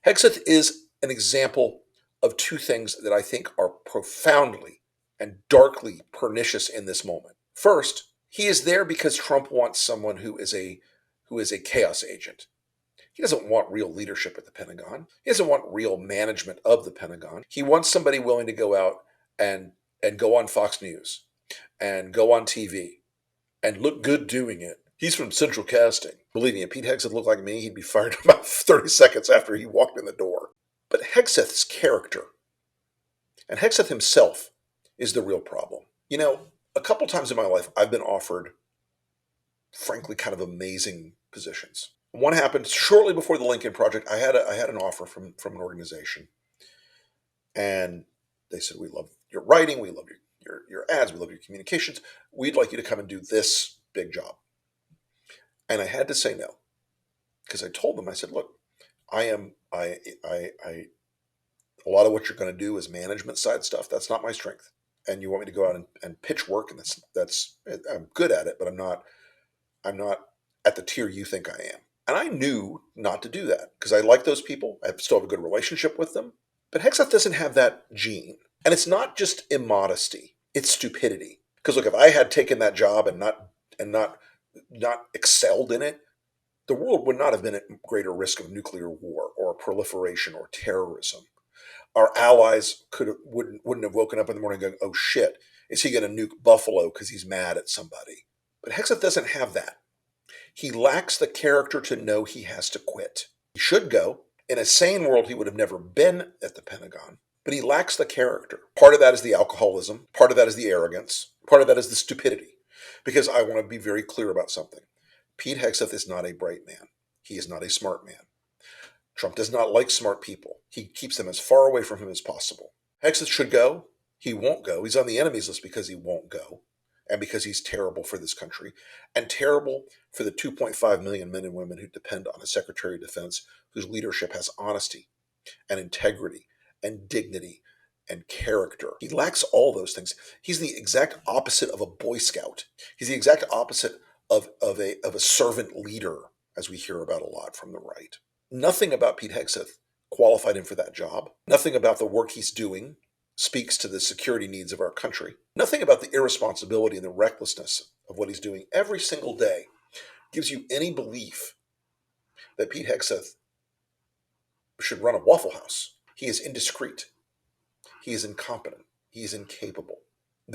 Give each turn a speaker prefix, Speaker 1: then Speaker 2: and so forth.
Speaker 1: Hegseth is an example of two things that I think are profoundly and darkly pernicious in this moment. First, he is there because Trump wants someone who is a chaos agent. He doesn't want real leadership at the Pentagon. He doesn't want real management of the Pentagon. He wants somebody willing to go out and go on Fox News and go on TV and look good doing it. He's from Central Casting. Believe me, if Pete Hegseth looked like me, he'd be fired about 30 seconds after he walked in the door. But Hegseth's character, and Hegseth himself, is the real problem. You know, a couple times in my life, I've been offered, frankly, kind of amazing positions. One happened shortly before the Lincoln Project. I had an offer from an organization, and they said, "We love your writing, we love your ads, we love your communications. We'd like you to come and do this big job." And I had to say no, because I told them, I said, "Look, I a lot of what you're going to do is management side stuff. That's not my strength. And you want me to go out and pitch work, and that's I'm good at it, but I'm not at the tier you think I am." And I knew not to do that because I like those people. I still have a good relationship with them. But Hegseth doesn't have that gene. And it's not just immodesty, it's stupidity. Because look, if I had taken that job and not excelled in it, the world would not have been at greater risk of nuclear war or proliferation or terrorism. Our allies wouldn't have woken up in the morning going, "Oh shit, is he going to nuke Buffalo because he's mad at somebody?" But Hegseth doesn't have that. He lacks the character to know he has to quit. He should go. In a sane world, he would have never been at the Pentagon, but he lacks the character. Part of that is the alcoholism. Part of that is the arrogance. Part of that is the stupidity. Because I want to be very clear about something. Pete Hegseth is not a bright man. He is not a smart man. Trump does not like smart people. He keeps them as far away from him as possible. Hegseth should go. He won't go. He's on the enemies list because he won't go, and because he's terrible for this country, and terrible for the 2.5 million men and women who depend on a Secretary of Defense whose leadership has honesty and integrity and dignity and character. He lacks all those things. He's the exact opposite of a Boy Scout. He's the exact opposite of a servant leader, as we hear about a lot from the right. Nothing about Pete Hegseth qualified him for that job. Nothing about the work he's doing speaks to the security needs of our country. Nothing about the irresponsibility and the recklessness of what he's doing every single day gives you any belief that Pete Hegseth should run a Waffle House. He is indiscreet. He is incompetent. He is incapable.